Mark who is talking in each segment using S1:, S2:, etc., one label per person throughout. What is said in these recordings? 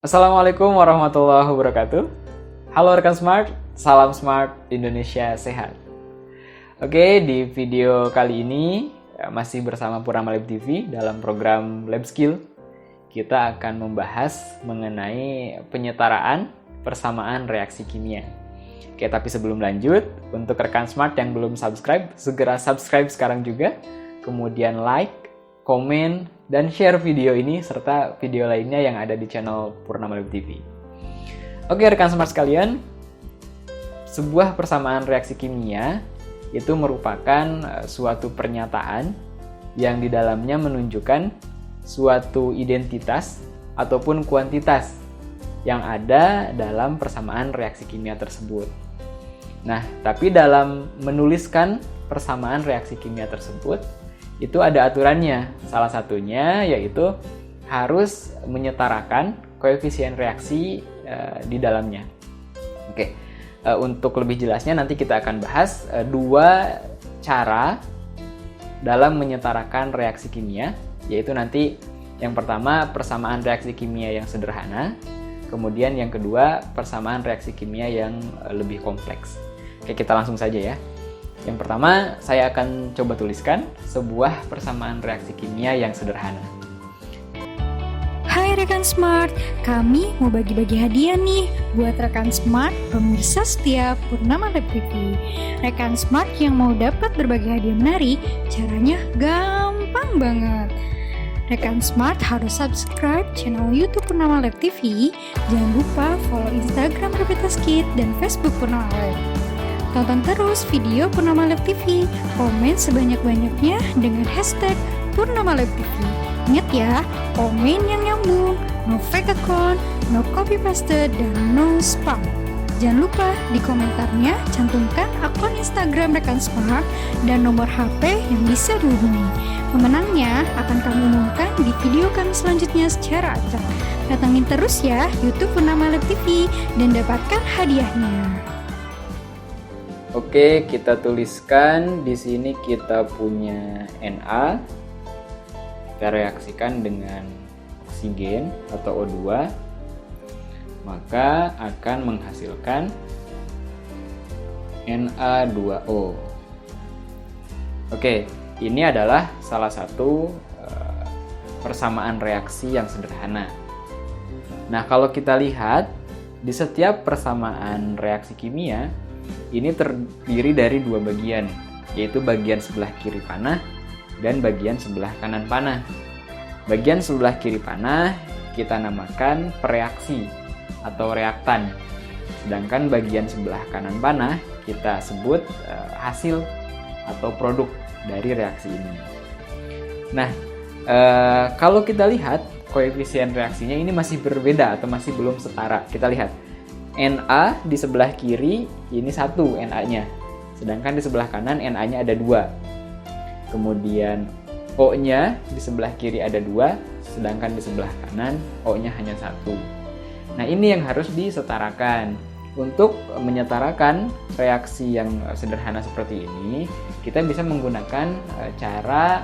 S1: Assalamualaikum warahmatullahi wabarakatuh. Halo rekan Smart, salam Smart, Indonesia sehat. Oke, di video kali ini masih bersama Purnama Lab TV dalam program Lab Skill. Kita akan membahas mengenai penyetaraan persamaan reaksi kimia. Oke, tapi sebelum lanjut, untuk rekan Smart yang belum subscribe, segera subscribe sekarang juga. Kemudian like, komen, dan share video ini serta video lainnya yang ada di channel Purnama Lab TV. Oke rekan Smart sekalian, sebuah persamaan reaksi kimia itu merupakan suatu pernyataan yang di dalamnya menunjukkan suatu identitas ataupun kuantitas yang ada dalam persamaan reaksi kimia tersebut. Nah, tapi dalam menuliskan persamaan reaksi kimia tersebut, itu ada aturannya. Salah satunya yaitu harus menyetarakan koefisien reaksi di dalamnya. Oke, untuk lebih jelasnya nanti kita akan bahas dua cara dalam menyetarakan reaksi kimia, yaitu nanti yang pertama persamaan reaksi kimia yang sederhana, kemudian yang kedua persamaan reaksi kimia yang lebih kompleks. Oke, kita langsung saja ya. Yang pertama, saya akan coba tuliskan sebuah persamaan reaksi kimia yang sederhana.
S2: Hai rekan Smart, kami mau bagi-bagi hadiah nih buat rekan Smart pemirsa setia Purnama Lab TV. Rekan Smart yang mau dapat berbagi hadiah menarik, caranya gampang banget. Rekan Smart harus subscribe channel YouTube Purnama Lab TV. Jangan lupa follow Instagram Repetas Kid dan Facebook Purnama Lab. Tonton terus video Purnama Lab TV, komen sebanyak-banyaknya dengan hashtag Purnama Lab TV. Ingat ya, komen yang nyambung, no fake account, no copy paste, dan no spam. Jangan lupa di komentarnya cantumkan akun Instagram rekan Smart dan nomor HP yang bisa dihubungi. Pemenangnya akan kami umumkan di video kami selanjutnya secara acak. Datangin terus ya YouTube Purnama Lab TV dan dapatkan hadiahnya.
S1: Oke, kita tuliskan di sini kita punya Na. Kita reaksikan dengan oksigen atau O2, maka akan menghasilkan Na2O. Oke, ini adalah salah satu persamaan reaksi yang sederhana. Nah, kalau kita lihat di setiap persamaan reaksi kimia ini terdiri dari dua bagian, yaitu bagian sebelah kiri panah dan bagian sebelah kanan panah. Bagian sebelah kiri panah kita namakan pereaksi atau reaktan, sedangkan bagian sebelah kanan panah kita sebut hasil atau produk dari reaksi ini. Nah, kalau kita lihat koefisien reaksinya ini masih berbeda atau masih belum setara. Kita lihat Na di sebelah kiri ini 1 Na-nya, sedangkan di sebelah kanan Na-nya ada 2. Kemudian O-nya di sebelah kiri ada 2, sedangkan di sebelah kanan O-nya hanya 1. Nah, ini yang harus disetarakan. Untuk menyetarakan reaksi yang sederhana seperti ini, kita bisa menggunakan cara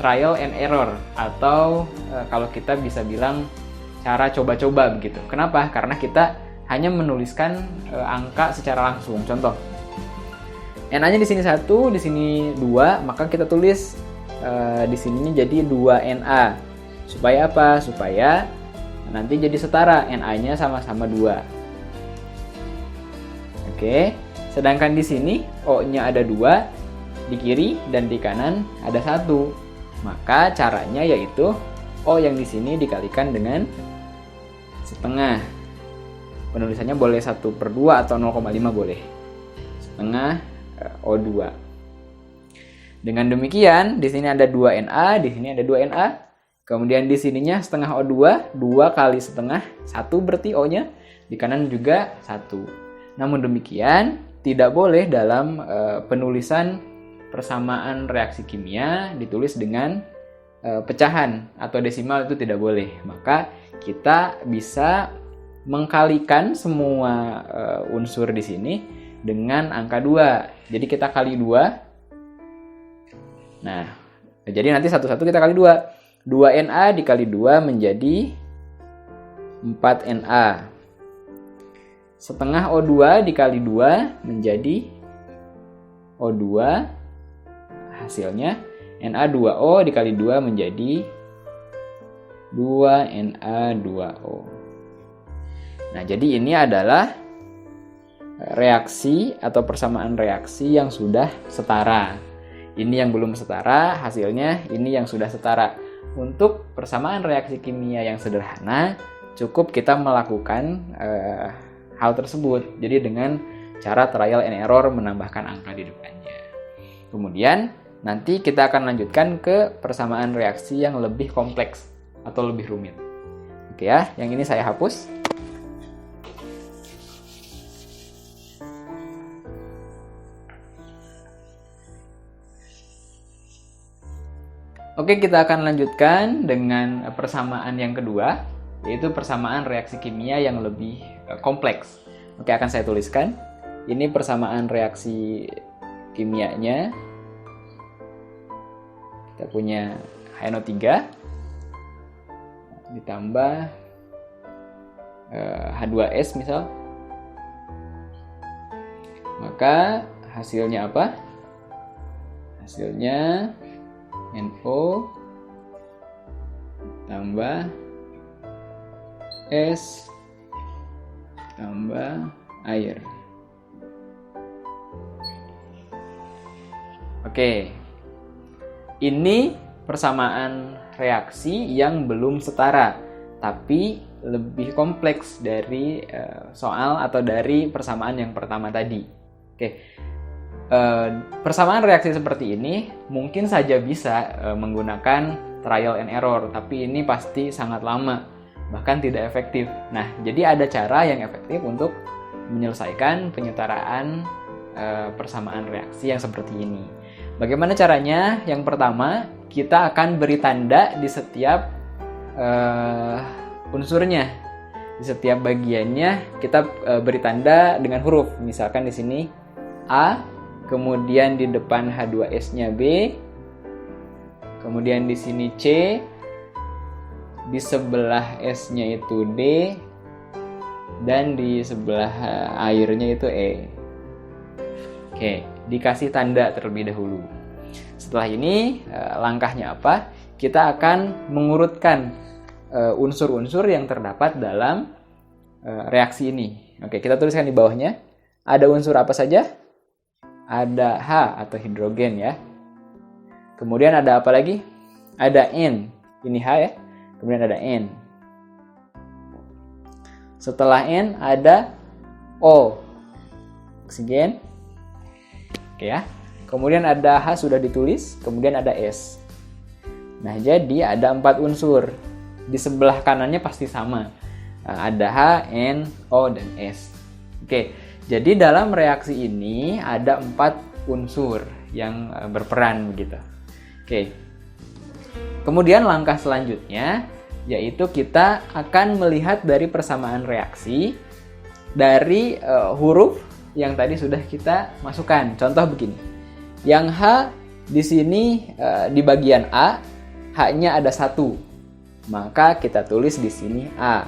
S1: trial and error, atau kalau kita bisa bilang cara coba-coba begitu. Kenapa? Karena kita hanya menuliskan angka secara langsung. Contoh, Na-nya di sini 1, di sini 2, maka kita tulis di sininya jadi 2Na. Supaya apa? Supaya nanti jadi setara, Na-nya sama-sama 2. Oke, sedangkan di sini O-nya ada 2, di kiri dan di kanan ada 1. Maka caranya yaitu O yang di sini dikalikan dengan setengah. Penulisannya boleh 1/2 atau 0,5 boleh. Setengah O2. Dengan demikian, di sini ada 2Na, di sini ada 2Na. Kemudian di sininya setengah O2, 2 kali setengah, 1 berarti O-nya. Di kanan juga 1. Namun demikian, tidak boleh dalam penulisan persamaan reaksi kimia ditulis dengan pecahan atau desimal, itu tidak boleh. Maka kita bisa mengkalikan semua unsur di sini dengan angka 2. Jadi kita kali 2. Nah, jadi nanti satu-satu kita kali 2. 2Na dikali 2 menjadi 4Na. Setengah O2 dikali 2 menjadi O2. Hasilnya Na2O dikali 2 menjadi 2Na2O. Nah, jadi ini adalah reaksi atau persamaan reaksi yang sudah setara. Ini yang belum setara, hasilnya ini yang sudah setara. Untuk persamaan reaksi kimia yang sederhana, cukup kita melakukan hal tersebut. Jadi dengan cara trial and error menambahkan angka di depannya. Kemudian nanti kita akan lanjutkan ke persamaan reaksi yang lebih kompleks atau lebih rumit. Oke ya, yang ini saya hapus. Oke, kita akan lanjutkan dengan persamaan yang kedua, yaitu persamaan reaksi kimia yang lebih kompleks. Oke, akan saya tuliskan. Ini persamaan reaksi kimianya. Kita punya HNO3 ditambah H2S misal. Maka hasilnya apa? Hasilnya NO tambah S tambah air. Oke. Ini persamaan reaksi yang belum setara, tapi lebih kompleks dari soal atau dari persamaan yang pertama tadi. Oke. Persamaan reaksi seperti ini mungkin saja bisa menggunakan trial and error, tapi ini pasti sangat lama, bahkan tidak efektif. Nah, jadi ada cara yang efektif untuk menyelesaikan penyetaraan persamaan reaksi yang seperti ini. Bagaimana caranya? Yang pertama, kita akan beri tanda di setiap unsurnya. Di setiap bagiannya kita beri tanda dengan huruf. Misalkan di sini A, kemudian di depan H2S-nya B, kemudian di sini C, di sebelah S-nya itu D, dan di sebelah airnya itu E. Oke, dikasih tanda terlebih dahulu. Setelah ini, langkahnya apa? Kita akan mengurutkan unsur-unsur yang terdapat dalam reaksi ini. Oke, kita tuliskan di bawahnya. Ada unsur apa saja? Ada H atau hidrogen ya. Kemudian ada apa lagi? Ada N. Ini H ya. Kemudian ada N. Setelah N ada O. Oksigen. Oke ya. Kemudian ada H sudah ditulis. Kemudian ada S. Nah, jadi ada 4 unsur. Di sebelah kanannya pasti sama. Ada H, N, O, dan S. Oke. Jadi dalam reaksi ini ada 4 unsur yang berperan begitu. Oke. Kemudian langkah selanjutnya yaitu kita akan melihat dari persamaan reaksi dari huruf yang tadi sudah kita masukkan. Contoh begini. Yang H di sini di bagian A, H-nya ada 1. Maka kita tulis di sini A.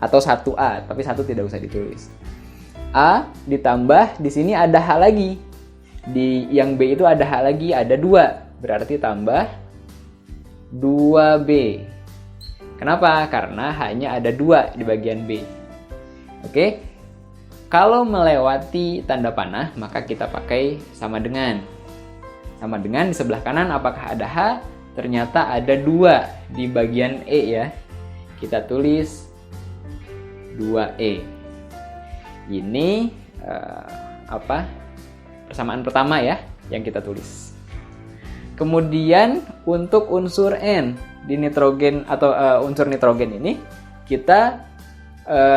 S1: Atau 1A, tapi 1 tidak usah ditulis. A ditambah di sini ada H lagi. Di yang B itu ada H lagi, ada 2. Berarti tambah 2B. Kenapa? Karena H-nya ada 2 di bagian B. Oke. Kalau melewati tanda panah, maka kita pakai sama dengan. Sama dengan di sebelah kanan apakah ada H? Ternyata ada 2 di bagian E ya. Kita tulis 2E. Ini persamaan pertama ya yang kita tulis. Kemudian untuk unsur N di nitrogen atau unsur nitrogen ini kita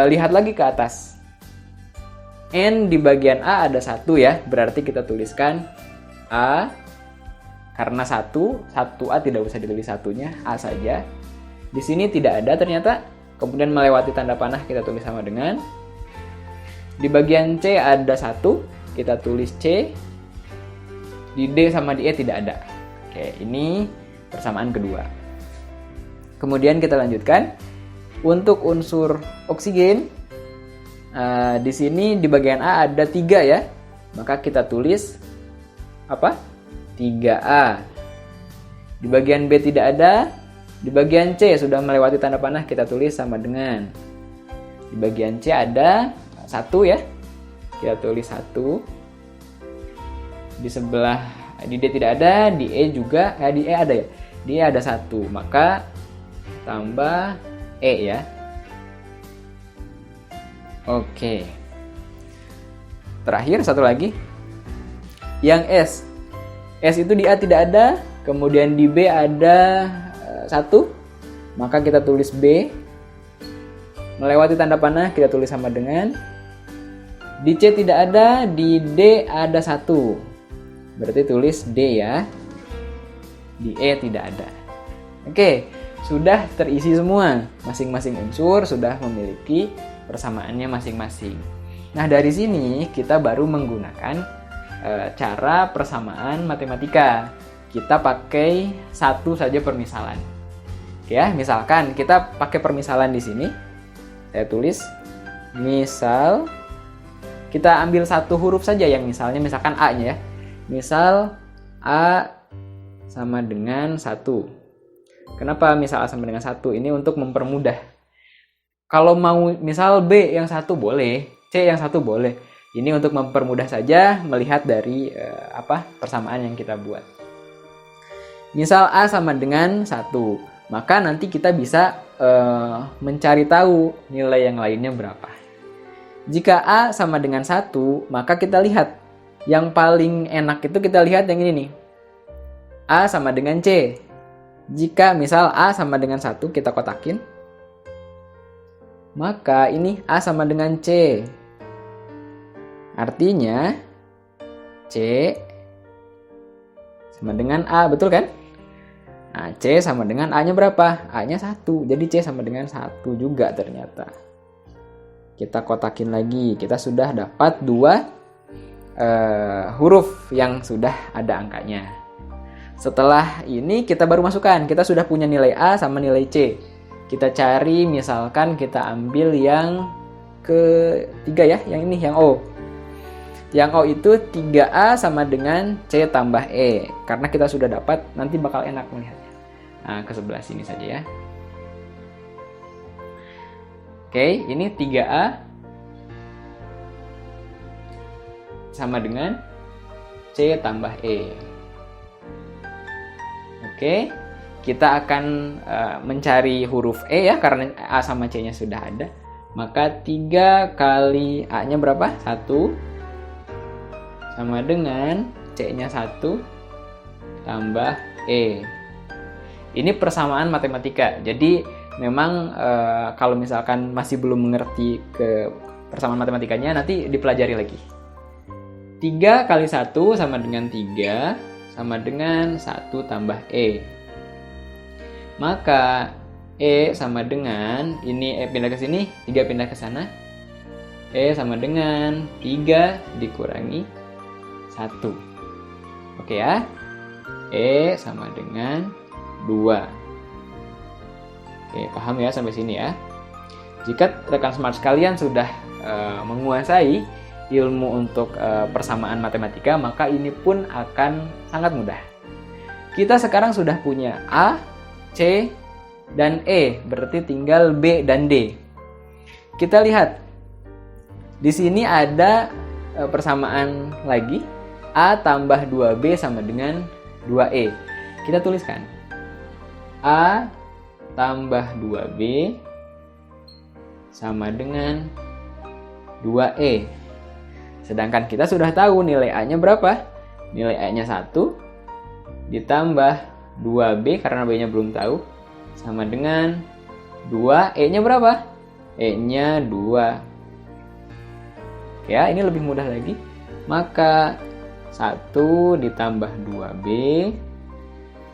S1: lihat lagi ke atas. N di bagian A ada 1 ya, berarti kita tuliskan A. Karena 1A tidak usah ditulis satunya, A saja. Di sini tidak ada ternyata. Kemudian melewati tanda panah kita tulis sama dengan. Di bagian C ada 1, kita tulis C. Di D sama di E tidak ada. Oke, ini persamaan kedua. Kemudian kita lanjutkan. Untuk unsur oksigen, di sini di bagian A ada 3 ya. Maka kita tulis apa? 3A. Di bagian B tidak ada. Di bagian C sudah melewati tanda panah, kita tulis sama dengan. Di bagian C ada 1 ya. Kita tulis 1. Di sebelah, di D tidak ada, di E juga, di E ada ya. Di E ada 1, maka tambah E ya. Oke. Terakhir satu lagi. Yang S. S itu di A tidak ada, kemudian di B ada 1, maka kita tulis B. Melewati tanda panah kita tulis sama dengan. Di C tidak ada, di D ada 1. Berarti tulis D ya. Di E tidak ada. Oke, sudah terisi semua. Masing-masing unsur sudah memiliki persamaannya masing-masing. Nah, dari sini kita baru menggunakan cara persamaan matematika. Kita pakai satu saja permisalan. Oke ya, misalkan kita pakai permisalan di sini. Saya tulis misal kita ambil satu huruf saja yang misalnya misalkan A-nya ya. Misal A sama dengan 1. Kenapa misal A sama dengan 1? Ini untuk mempermudah. Kalau mau misal B yang 1 boleh, C yang 1 boleh. Ini untuk mempermudah saja melihat dari persamaan yang kita buat. Misal A sama dengan 1, maka nanti kita bisa mencari tahu nilai yang lainnya berapa. Jika A sama dengan 1, maka kita lihat yang paling enak itu kita lihat yang ini nih. A sama dengan C. Jika misal A sama dengan 1 kita kotakin, maka ini A sama dengan C. Artinya C sama dengan A, betul kan? Nah, C sama dengan A-nya berapa? A-nya 1, jadi C sama dengan 1 juga ternyata. Kita kotakin lagi, kita sudah dapat 2 huruf yang sudah ada angkanya. Setelah ini kita baru masukkan, kita sudah punya nilai A sama nilai C. Kita cari, misalkan kita ambil yang ketiga ya, yang ini, yang O. Yang O itu 3A sama dengan C tambah E. Karena kita sudah dapat, nanti bakal enak melihatnya. Nah, ke sebelah sini saja ya. Oke, ini 3A sama dengan C tambah E. Oke, kita akan mencari huruf E ya, karena A sama C-nya sudah ada. Maka 3 kali A-nya berapa? 1 sama dengan C-nya 1 tambah E. Ini persamaan matematika. Jadi memang kalau misalkan masih belum mengerti ke persamaan matematikanya, nanti dipelajari lagi. 3 kali 1 sama dengan 3 sama dengan 1 tambah E. Maka E sama dengan, ini E pindah ke sini, 3 pindah ke sana. E sama dengan 3 dikurangi 1. Oke ya. E sama dengan 2. Oke, paham ya sampai sini ya. Jika rekan smart sekalian sudah menguasai ilmu untuk persamaan matematika, maka ini pun akan sangat mudah. Kita sekarang sudah punya A, C, dan E, berarti tinggal B dan D. Kita lihat, di sini ada persamaan lagi, A tambah 2B sama dengan 2E. Kita tuliskan, A tambah 2B sama dengan 2E. Sedangkan kita sudah tahu nilai A-nya berapa? Nilai A-nya 1 ditambah 2B karena B-nya belum tahu sama dengan 2. E-nya berapa? E-nya 2. Ya, ini lebih mudah lagi. Maka 1 ditambah 2B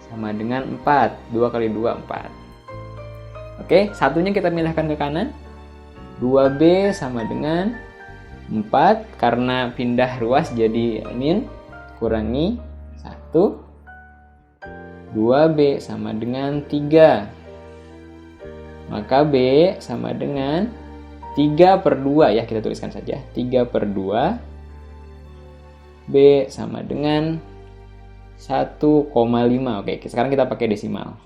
S1: sama dengan 4. 2 kali 2, 4. Oke, satunya kita pindahkan ke kanan. 2B sama dengan 4, karena pindah ruas jadi min, kurangi 1. 2B sama dengan 3. Maka B sama dengan 3/2 ya, kita tuliskan saja 3/2. B sama dengan 1,5. Oke, sekarang kita pakai desimal.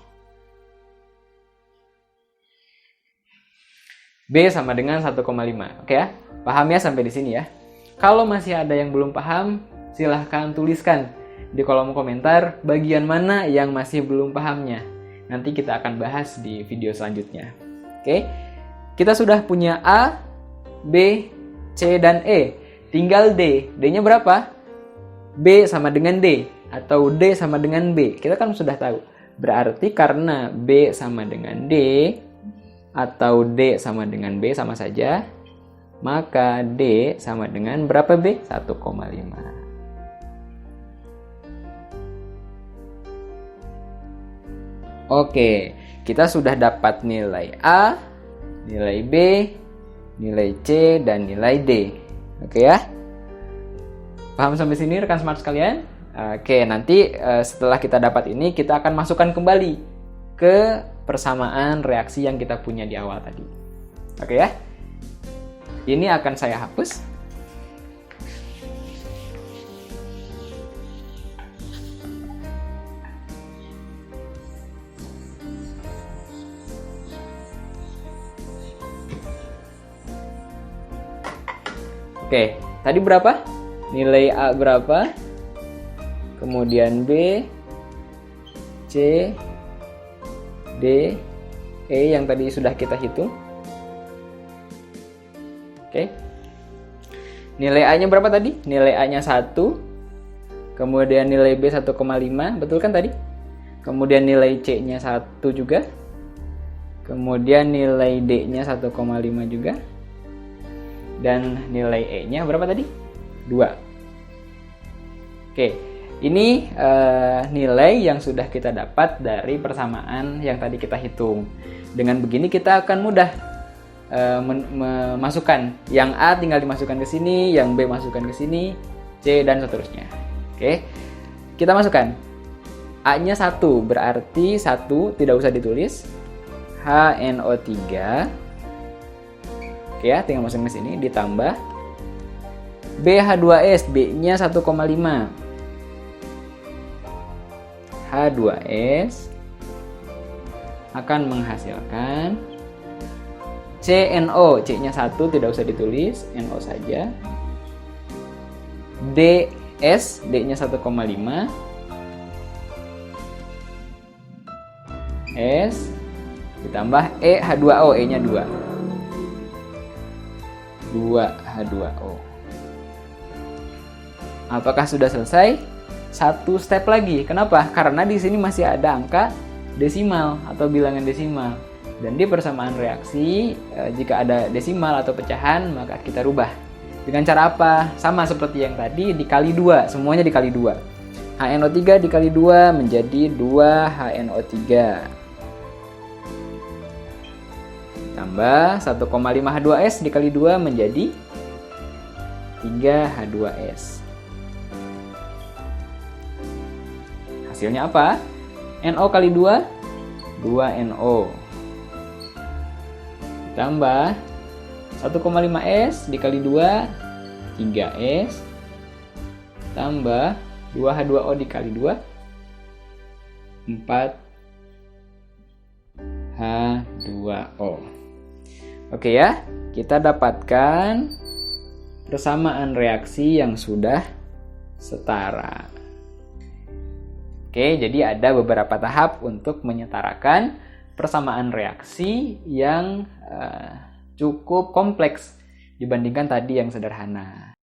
S1: B sama dengan 1,5. Oke ya, paham ya sampai di sini ya. Kalau masih ada yang belum paham, silahkan tuliskan di kolom komentar bagian mana yang masih belum pahamnya. Nanti kita akan bahas di video selanjutnya. Oke, kita sudah punya A, B, C, dan E. Tinggal D. D-nya berapa? B sama dengan D. Atau D sama dengan B. Kita kan sudah tahu. Berarti karena B sama dengan D, atau D sama dengan B sama saja, maka D sama dengan berapa B? 1,5. Oke, kita sudah dapat nilai A, nilai B, nilai C, dan nilai D. Oke ya? Paham sampai sini rekan smart sekalian? Oke, nanti setelah kita dapat ini, kita akan masukkan kembali ke persamaan reaksi yang kita punya di awal tadi. Oke ya? Ini akan saya hapus. Oke, tadi berapa? Nilai A berapa? Kemudian B, C, D, E yang tadi sudah kita hitung. Oke. Nilai A-nya berapa tadi? Nilai A-nya 1. Kemudian nilai B 1,5, betul kan tadi? Kemudian nilai C-nya 1 juga. Kemudian nilai D-nya 1,5 juga. Dan nilai E-nya berapa tadi? 2. Oke, ini nilai yang sudah kita dapat dari persamaan yang tadi kita hitung. Dengan begini kita akan mudah memasukkan. Yang A tinggal dimasukkan ke sini, yang B masukkan ke sini, C dan seterusnya. Oke, kita masukkan. A-nya 1, berarti 1 tidak usah ditulis. HNO3. Oke ya, tinggal masukin ke sini, ditambah BH2S, B-nya 1,5. H2S akan menghasilkan CNO, C-nya 1 tidak usah ditulis, NO saja. DS, D-nya 1,5. S ditambah E, H2O, E-nya 2. 2H2O. Apakah sudah selesai? Satu step lagi. Kenapa? Karena di sini masih ada angka desimal atau bilangan desimal. Dan di persamaan reaksi, jika ada desimal atau pecahan, maka kita rubah. Dengan cara apa? Sama seperti yang tadi, dikali 2. Semuanya dikali 2. HNO3 dikali 2 menjadi 2HNO3. Tambah 1,5 H2S dikali 2 menjadi 3 H2S. Hasilnya apa? NO kali 2, 2NO. Ditambah 1,5S dikali 2, 3S. Tambah 2H2O dikali 2, 4H2O. Oke ya, kita dapatkan persamaan reaksi yang sudah setara. Oke, jadi ada beberapa tahap untuk menyetarakan persamaan reaksi yang cukup kompleks dibandingkan tadi yang sederhana.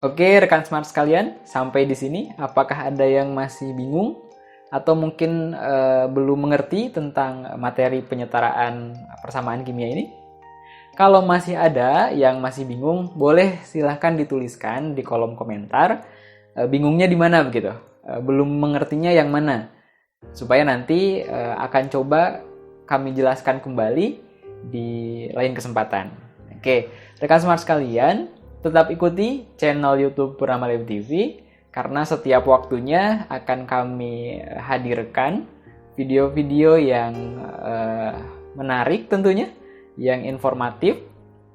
S1: Oke, rekan smart sekalian, sampai di sini apakah ada yang masih bingung atau mungkin belum mengerti tentang materi penyetaraan persamaan kimia ini? Kalau masih ada yang masih bingung, boleh silahkan dituliskan di kolom komentar. Bingungnya di mana begitu? Belum mengertinya yang mana? Supaya nanti akan coba kami jelaskan kembali di lain kesempatan. Oke, rekan smart sekalian, tetap ikuti channel YouTube Purnama Lab TV karena setiap waktunya akan kami hadirkan video-video yang menarik tentunya, yang informatif.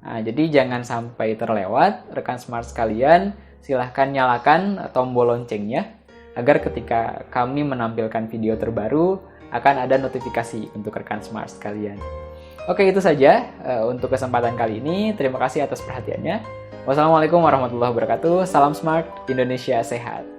S1: Nah, jadi jangan sampai terlewat. Rekan Smart sekalian, silahkan nyalakan tombol loncengnya agar ketika kami menampilkan video terbaru akan ada notifikasi untuk rekan Smart sekalian. Oke, itu saja untuk kesempatan kali ini. Terima kasih atas perhatiannya. Wassalamualaikum warahmatullahi wabarakatuh. Salam Smart, Indonesia sehat.